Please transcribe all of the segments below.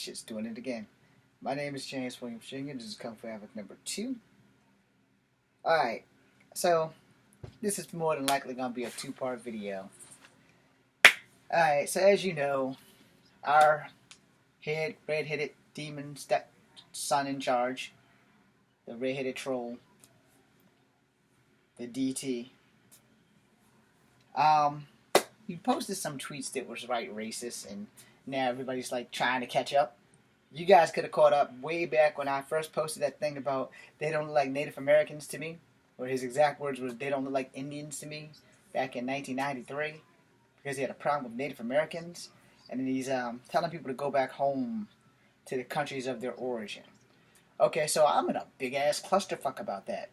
Shit's doing it again. My name is James Williams Jr. This is Kung Fu Havoc number 2. Alright, so this is more than likely going to be a two-part video. Alright, so as you know, our red-headed demon son in charge, the red-headed troll, the DT, he posted some tweets that was right racist, and now everybody's like trying to catch up. You guys could have caught up way back when I first posted that thing about they don't look like Native Americans to me, or his exact words were they don't look like Indians to me, back in 1993, because he had a problem with Native Americans, and then he's telling people to go back home to the countries of their origin. Okay, so I'm in a big ass clusterfuck about that,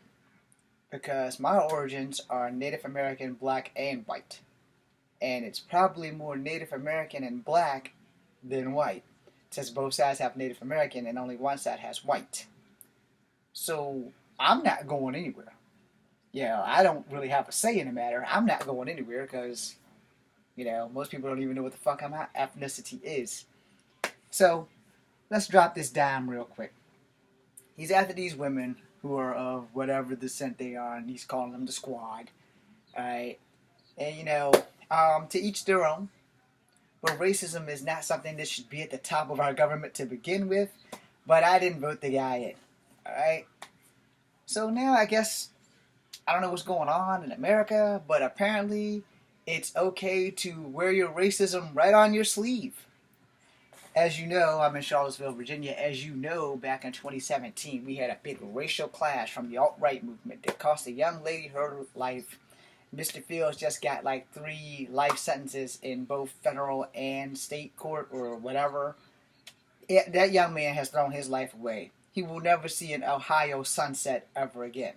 because my origins are Native American, black, and white. And it's probably more Native American and black than white, since both sides have Native American and only one side has white. So I'm not going anywhere. I don't really have a say in the matter. I'm not going anywhere because, most people don't even know what the fuck my ethnicity is. So let's drop this dime real quick. He's after these women who are of whatever descent they are, and he's calling them the squad. Alright? And to each their own. But racism is not something that should be at the top of our government to begin with. But I didn't vote the guy in. Alright? So now I guess, I don't know what's going on in America, but apparently it's okay to wear your racism right on your sleeve. As you know, I'm in Charlottesville, Virginia. As you know, back in 2017, we had a big racial clash from the alt-right movement that cost a young lady her life. Mr. Fields just got like 3 life sentences in both federal and state court or whatever. That young man has thrown his life away. He will never see an Ohio sunset ever again.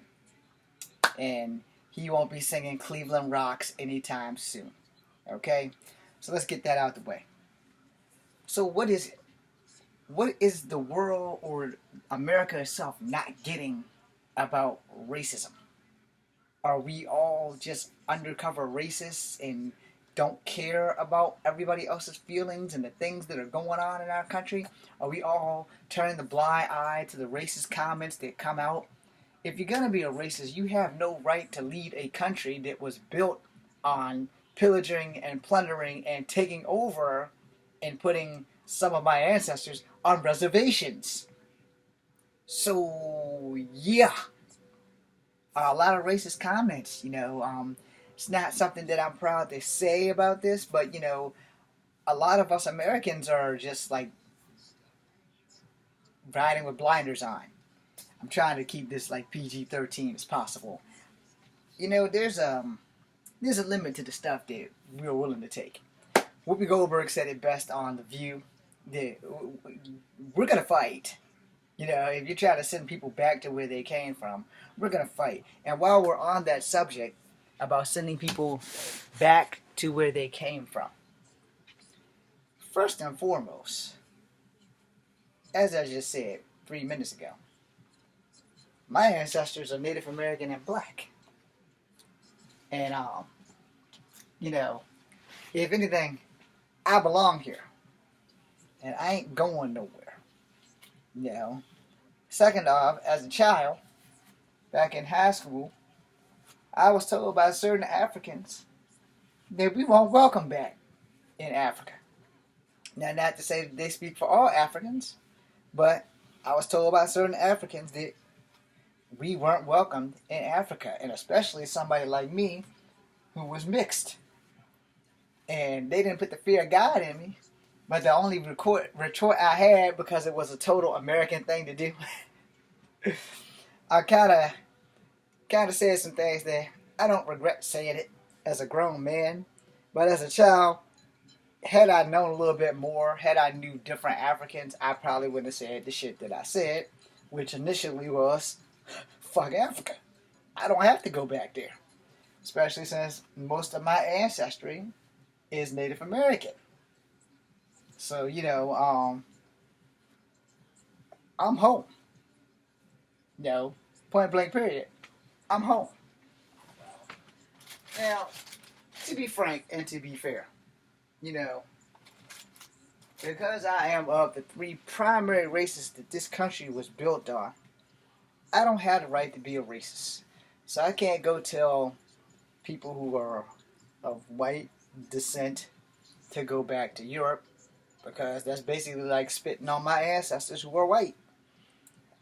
And he won't be singing Cleveland Rocks anytime soon. Okay? So let's get that out the way. So what is it? What is the world or America itself not getting about racism? Are we all just undercover racists and don't care about everybody else's feelings and the things that are going on in our country? Are we all turning the blind eye to the racist comments that come out? If you're going to be a racist, you have no right to lead a country that was built on pillaging and plundering and taking over and putting some of my ancestors on reservations. So, yeah. A lot of racist comments, it's not something that I'm proud to say about this, but, a lot of us Americans are just, like, riding with blinders on. I'm trying to keep this, like, PG-13 as possible. There's a limit to the stuff that we're willing to take. Whoopi Goldberg said it best on The View, that we're going to fight. If you try to send people back to where they came from, we're going to fight. And while we're on that subject about sending people back to where they came from, first and foremost, as I just said 3 minutes ago, my ancestors are Native American and black. And, if anything, I belong here. And I ain't going nowhere. Second off, as a child, back in high school, I was told by certain Africans that we weren't welcome back in Africa. Now, not to say that they speak for all Africans, but I was told by certain Africans that we weren't welcomed in Africa, and especially somebody like me who was mixed. And they didn't put the fear of God in me. But the only retort I had, because it was a total American thing to do, I kind of said some things that I don't regret saying it as a grown man. But as a child, had I known a little bit more, had I knew different Africans, I probably wouldn't have said the shit that I said, which initially was, fuck Africa. I don't have to go back there. Especially since most of my ancestry is Native American. So, I'm home. Point blank period. I'm home. Now, to be frank and to be fair, Because I am of the three primary races that this country was built on, I don't have the right to be a racist. So I can't go tell people who are of white descent to go back to Europe because that's basically like spitting on my ancestors who are white.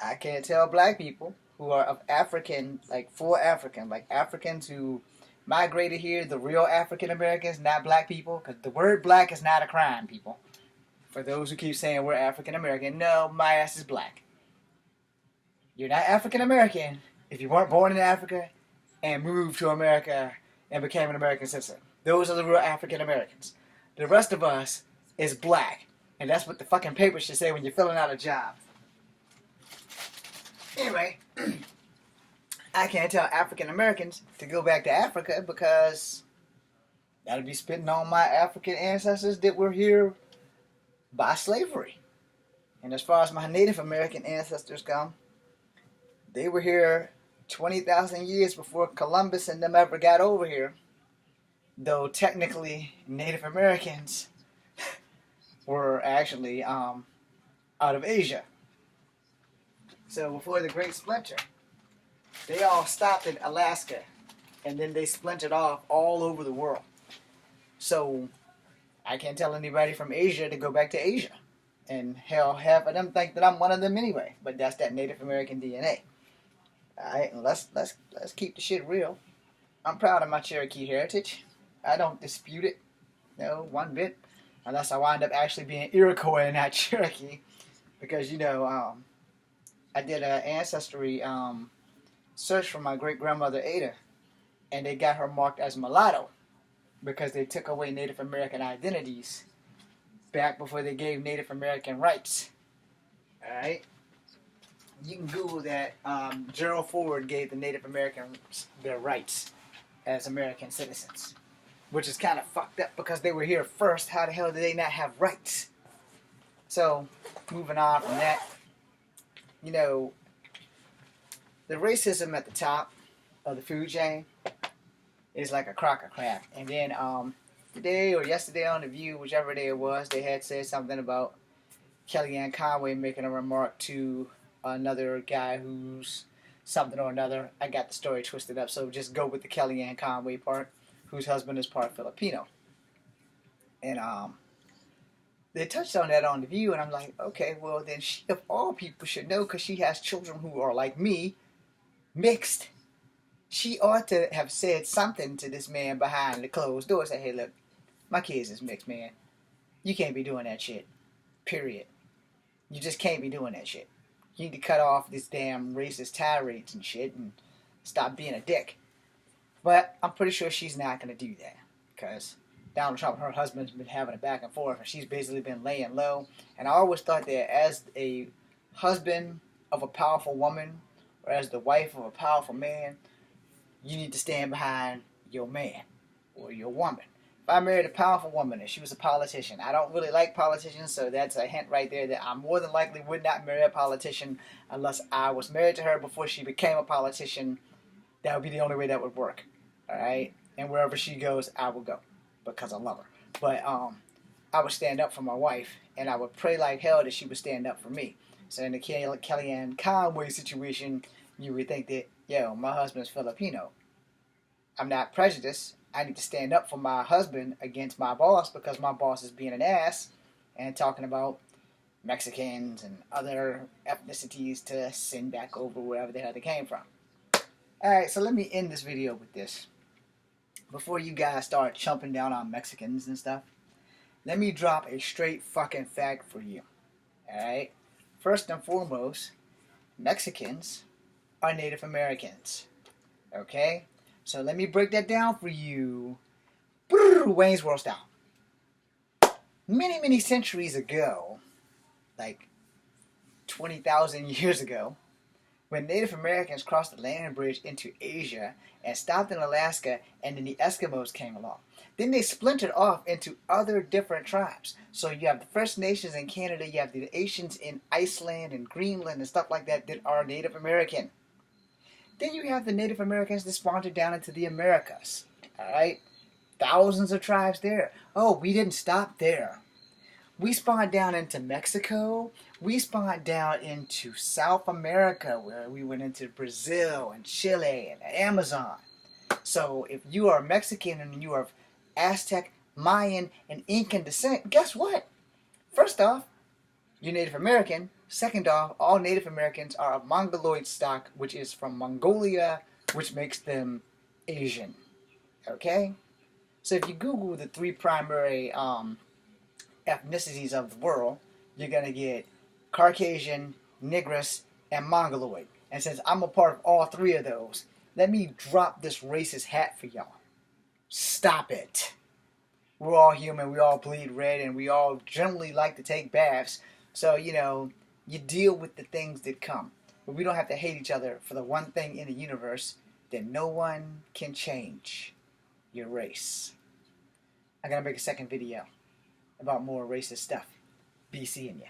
I can't tell black people who are of African, like full African, like Africans who migrated here, the real African Americans, not black people, because the word black is not a crime, people. For those who keep saying we're African American, no, my ass is black. You're not African American if you weren't born in Africa and moved to America and became an American citizen. Those are the real African Americans. The rest of us is black. And that's what the fucking paper should say when you're filling out a job. Anyway, I can't tell African Americans to go back to Africa because that'd be spitting on my African ancestors that were here by slavery. And as far as my Native American ancestors go, they were here 20,000 years before Columbus and them ever got over here. Though technically Native Americans were actually out of Asia. So before the Great Splinter, they all stopped in Alaska and then they splintered off all over the world. So I can't tell anybody from Asia to go back to Asia. And hell, half of them think that I'm one of them anyway. But that's that Native American DNA. Alright, let's keep the shit real. I'm proud of my Cherokee heritage. I don't dispute it. No, one bit. Unless I wind up actually being Iroquois and not Cherokee. Because, I did an ancestry search for my great-grandmother Ada. And they got her marked as mulatto. Because they took away Native American identities back before they gave Native American rights. Alright? You can Google that. Gerald Ford gave the Native Americans their rights as American citizens. Which is kind of fucked up because they were here first. How the hell did they not have rights? So, moving on from that. The racism at the top of the food chain is like a crock of crap. And then today or yesterday on The View, whichever day it was, they had said something about Kellyanne Conway making a remark to another guy who's something or another. I got the story twisted up, so just go with the Kellyanne Conway part, whose husband is part Filipino. And they touched on that on The View, and I'm like, okay, well then she of all people should know, because she has children who are like me, mixed. She ought to have said something to this man behind the closed door. Say, hey, look, my kids is mixed, man. You can't be doing that shit. Period. You just can't be doing that shit. You need to cut off this damn racist tirades and shit and stop being a dick. But I'm pretty sure she's not going to do that. Because Donald Trump and her husband's been having a back and forth, and she's basically been laying low. And I always thought that as a husband of a powerful woman, or as the wife of a powerful man, you need to stand behind your man or your woman. If I married a powerful woman and she was a politician, I don't really like politicians, so that's a hint right there that I more than likely would not marry a politician unless I was married to her before she became a politician. That would be the only way that would work. Alright? And wherever she goes, I will go. Because I love her. But I would stand up for my wife, and I would pray like hell that she would stand up for me. So in the Kellyanne Conway situation, you would think that, yo, my husband's Filipino. I'm not prejudiced. I need to stand up for my husband against my boss because my boss is being an ass and talking about Mexicans and other ethnicities to send back over wherever the hell they came from. Alright, so let me end this video with this. Before you guys start chumping down on Mexicans and stuff, let me drop a straight fucking fact for you. Alright? First and foremost, Mexicans are Native Americans. Okay? So let me break that down for you. Wayne's World style. Many, many centuries ago, like 20,000 years ago, when Native Americans crossed the land bridge into Asia and stopped in Alaska, and then the Eskimos came along. Then they splintered off into other different tribes. So you have the First Nations in Canada, you have the Asians in Iceland and Greenland and stuff like that that are Native American. Then you have the Native Americans that wandered down into the Americas. Alright? Thousands of tribes there. Oh, we didn't stop there. We spawned down into Mexico. We spawned down into South America, where we went into Brazil and Chile and the Amazon. So if you are Mexican and you are of Aztec, Mayan, and Incan descent, guess what? First off, you're Native American. Second off, all Native Americans are of Mongoloid stock, which is from Mongolia, which makes them Asian. Okay? So if you Google the three primary ethnicities of the world, you're going to get Caucasian, Negress, and Mongoloid. And since I'm a part of all three of those, let me drop this racist hat for y'all. Stop it. We're all human, we all bleed red, and we all generally like to take baths. So, you deal with the things that come. But we don't have to hate each other for the one thing in the universe that no one can change: your race. I'm going to make a second video about more racist stuff. Be seeing ya.